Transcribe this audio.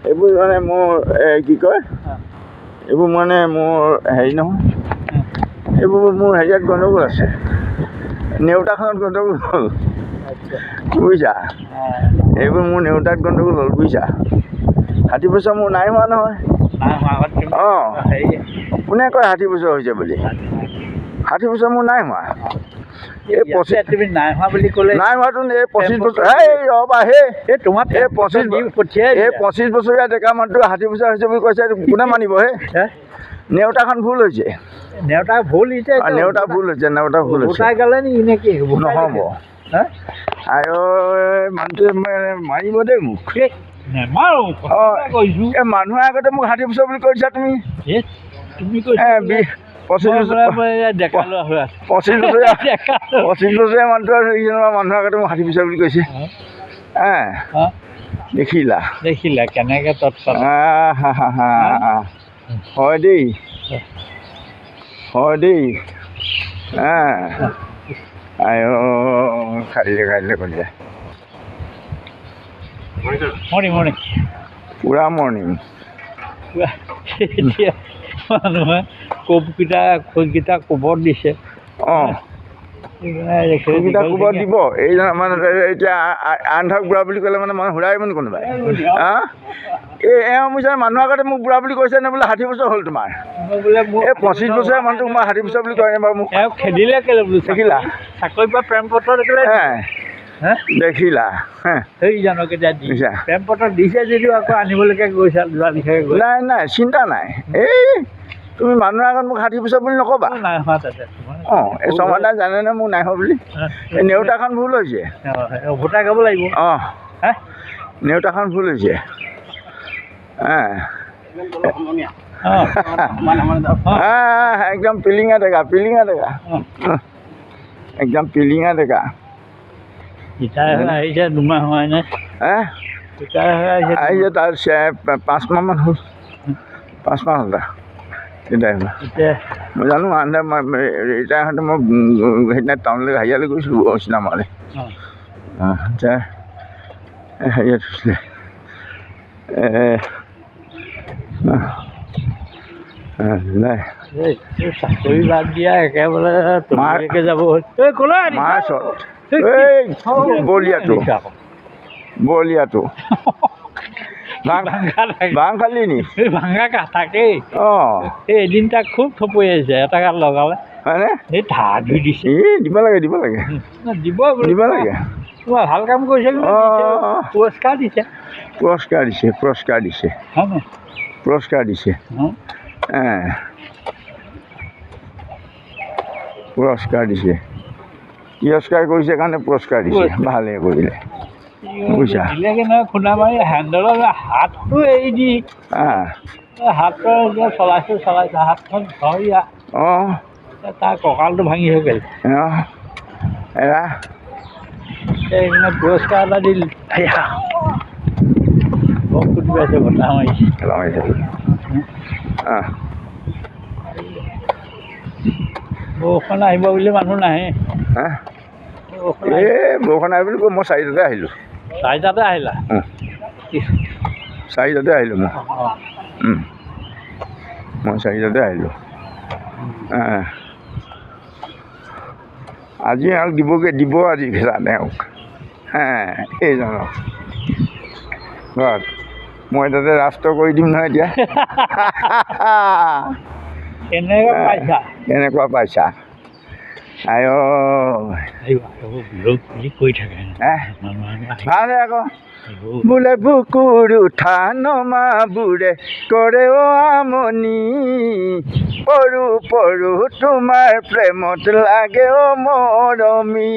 এইবোৰ মানে মোৰ কি কয় এইবোৰ মানে মোৰ হেৰি নহয় এইবোৰ মোৰ হেৰিয়াত গণ্ডগোল আছে নেওতাখনত গণ্ডগোল হ'ল বুজিছা এইবোৰ মোৰ নেওতাত গণ্ডগোল হ'ল বুজিছা 60 বছৰ মোৰ নাই হোৱা নহয় অঁ কোনে কয় 60 বছৰ হৈছে বুলি 60 বছৰ মোৰ নাই হোৱা তুমি নাই হোৱা বুলি ক'লে নাই হোৱাটো এই 25 বছৰ এই ৰ'বা এই তোমাৰ এই 25 বছৰীয়া ডেকা মানুহটো 60 বছৰ হৈছে বুলি কৈছে কোনে মানিব নেওতাখন ভুল হৈছে নেওতা ভুল হৈছে নেওতা ভুল হৈছে গালে নেকি নে কি হ'ব নহ'ব আৰু মানুহটোৱে মাৰিব দেই মোক নেমাৰো এই মানুহৰ আগতে মোক 60 বছৰ বুলি কৈছা তুমি 25 বছৰীয়া মানুহটো মানুহৰ আগতে মোক 60 বছৰ বুলি কৈছে দেখিলা কেনেকৈ হয় দেই খাইলে কৰিলে মৰ্ণিং পুৰা মৰ্ণিং এতিয়া মানুহে খোজকেইটা কোবত দিছে কোবত দিব এই মানে এতিয়া আন্ধাৰক বুঢ়া বুলি ক'লে মানে মানুহ ঘূৰাই মানে কোনোবাই এই মানুহৰ আগতে মোক বুঢ়া বুলি কৈছে নে বোলে 60 বছৰ হ'ল তোমাৰ এই 25 বছৰীয়া মানুহটোক মই 60 বছৰ বুলি কয় বাৰু মোক খেদিলে কেলে বোলো দেখিলা চাকৰি পৰা প্ৰেম পত্ৰ দেখিলা সেই জানো কেতিয়া প্ৰেম পত্ৰ দিছে যদিও আকৌ আনিবলৈকে গৈছা নাই চিন্তা নাই এই তুমি মানুহৰ আগত মোক 60 বছৰ বুলি নক'বা নাই হোৱা তাতে এই সমাধান জানেনে মোক নাই হোৱা বুলি এই নেওতাখন ভুল হৈছে উভতাই গাব লাগিব নেওতাখন ভুল হৈছে একদম পিলিঙা ডেকা একদম পিলিঙা ডেকা আহিছে দুমাহ হোৱাই নাই আহিছে তাৰ 5 মাহমান হ'ল 5 মাহ হ'ল মই জানো ৰিটায়াৰ হওঁতে মই সেইদিনা টাউনলৈ হেৰিয়ালৈ গৈছিলোঁ চিনেমালৈ হেৰিয়াত হৈছিলে চাকৰি বাদ দিয়া একেবাৰে যাব মাৰ্চত বলিয়াটো ভাং খালি নি ভাঙা থাকেই এদিন তাক খুব থপৰিয়াইছে এটা গাত লগালে হয়নে এই ধা ধুই দিছে দিব লাগে দিব লাগে ভাল কাম কৰিছে পুৰস্কাৰ দিছে পুৰস্কাৰ তিৰস্কাৰ কৰিছে কাৰণে পুৰস্কাৰ দিছে ভালে কৰিলে বুজিছা খুন্দা মাৰি হেণ্ডেলৰ হাতটো এৰি দি হাতটো চলাইছে হাতখন ধৰিয়া তাৰ কঁকালটো ভাঙি হৈ গ'ল পুৰস্কাৰ এটা দিল ফুটি পাইছে বতাহ মাৰিছে বৰষুণ আহিব বুলি মানুহ নাহে বৰষুণ আহিব বুলি কৈ মই 4টাতে আহিলোঁ 4টাতে আহিলা 4টাতে আহিলোঁ মই 4টাতে আহিলোঁ আজি আৰু দিব আজি ভেজা তেওঁক এইজনক মই তাতে ৰাষ্ট্ৰ কৰি দিম নহয় এতিয়া কেনেকুৱা পাইছা ভালে আকৌ বোলে বুকুৰ উঠা নমা বুঢ়ে কৰে আমনি পৰু তোমাৰ প্ৰেমত লাগে মৰমী